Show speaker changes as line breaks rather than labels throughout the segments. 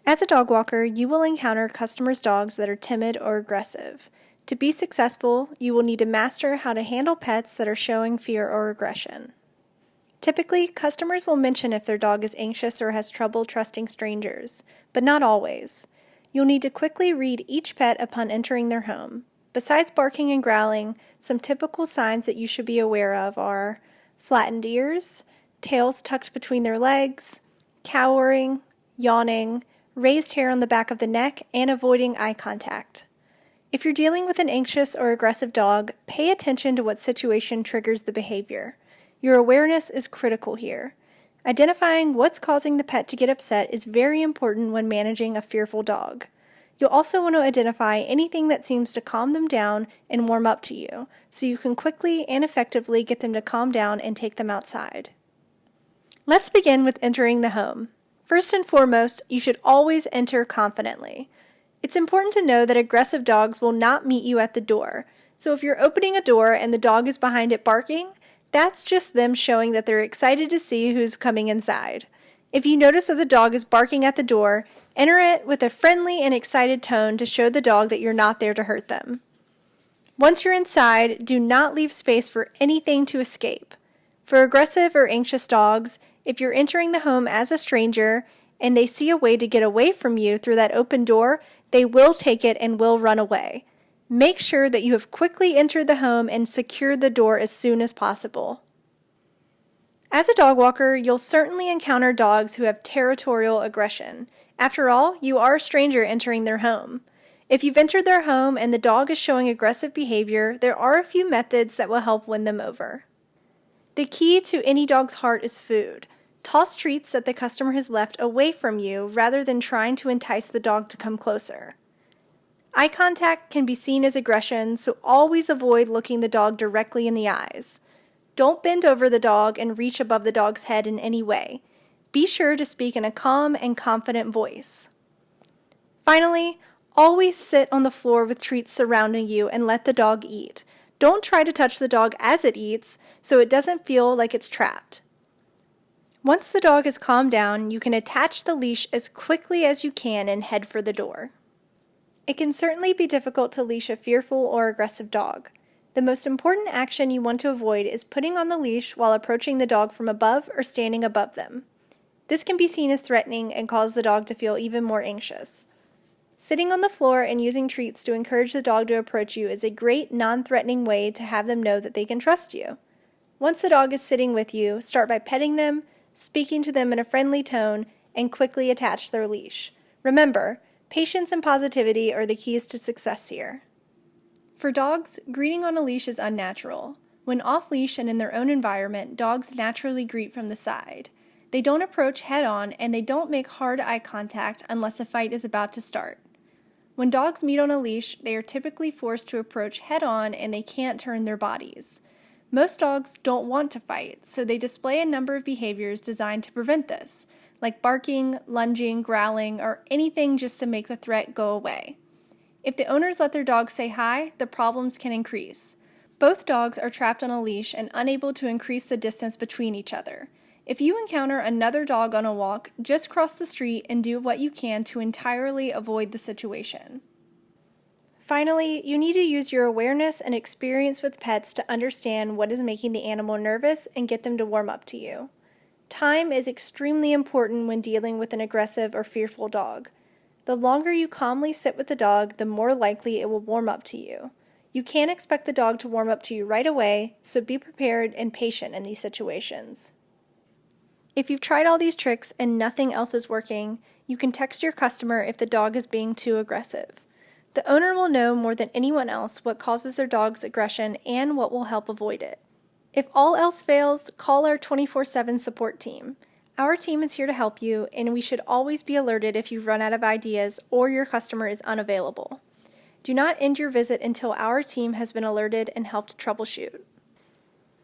As a dog walker, you will encounter customers' dogs that are timid or aggressive. To be successful, you will need to master how to handle pets that are showing fear or aggression. Typically, customers will mention if their dog is anxious or has trouble trusting strangers, but not always. You'll need to quickly read each pet upon entering their home. Besides barking and growling, some typical signs that you should be aware of are flattened ears, tails tucked between their legs, cowering, yawning, raised hair on the back of the neck, and avoiding eye contact. If you're dealing with an anxious or aggressive dog, pay attention to what situation triggers the behavior. Your awareness is critical here. Identifying what's causing the pet to get upset is very important when managing a fearful dog. You'll also want to identify anything that seems to calm them down and warm up to you, so you can quickly and effectively get them to calm down and take them outside. Let's begin with entering the home. First and foremost, you should always enter confidently. It's important to know that aggressive dogs will not meet you at the door, so if you're opening a door and the dog is behind it barking, that's just them showing that they're excited to see who's coming inside. If you notice that the dog is barking at the door, enter it with a friendly and excited tone to show the dog that you're not there to hurt them. Once you're inside, do not leave space for anything to escape. For aggressive or anxious dogs, if you're entering the home as a stranger and they see a way to get away from you through that open door, they will take it and will run away. Make sure that you have quickly entered the home and secured the door as soon as possible. As a dog walker, you'll certainly encounter dogs who have territorial aggression. After all, you are a stranger entering their home. If you've entered their home and the dog is showing aggressive behavior, there are a few methods that will help win them over. The key to any dog's heart is food. Toss treats that the customer has left away from you rather than trying to entice the dog to come closer. Eye contact can be seen as aggression, so always avoid looking the dog directly in the eyes. Don't bend over the dog and reach above the dog's head in any way. Be sure to speak in a calm and confident voice. Finally, always sit on the floor with treats surrounding you and let the dog eat. Don't try to touch the dog as it eats, so it doesn't feel like it's trapped. Once the dog is calmed down, you can attach the leash as quickly as you can and head for the door. It can certainly be difficult to leash a fearful or aggressive dog. The most important action you want to avoid is putting on the leash while approaching the dog from above or standing above them. This can be seen as threatening and cause the dog to feel even more anxious. Sitting on the floor and using treats to encourage the dog to approach you is a great non-threatening way to have them know that they can trust you. Once the dog is sitting with you, start by petting them, speaking to them in a friendly tone, and quickly attach their leash. Remember, patience and positivity are the keys to success here. For dogs, greeting on a leash is unnatural. When off-leash and in their own environment, dogs naturally greet from the side. They don't approach head-on, and they don't make hard eye contact unless a fight is about to start. When dogs meet on a leash, they are typically forced to approach head-on and they can't turn their bodies. Most dogs don't want to fight, so they display a number of behaviors designed to prevent this, like barking, lunging, growling, or anything just to make the threat go away. If the owners let their dogs say hi, the problems can increase. Both dogs are trapped on a leash and unable to increase the distance between each other. If you encounter another dog on a walk, just cross the street and do what you can to entirely avoid the situation. Finally, you need to use your awareness and experience with pets to understand what is making the animal nervous and get them to warm up to you. Time is extremely important when dealing with an aggressive or fearful dog. The longer you calmly sit with the dog, the more likely it will warm up to you. You can't expect the dog to warm up to you right away, so be prepared and patient in these situations. If you've tried all these tricks and nothing else is working, you can text your customer if the dog is being too aggressive. The owner will know more than anyone else what causes their dog's aggression and what will help avoid it. If all else fails, call our 24/7 support team. Our team is here to help you, and we should always be alerted if you've run out of ideas or your customer is unavailable. Do not end your visit until our team has been alerted and helped troubleshoot.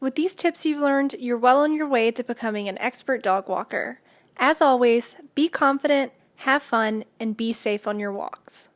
With these tips you've learned, you're well on your way to becoming an expert dog walker. As always, be confident, have fun, and be safe on your walks.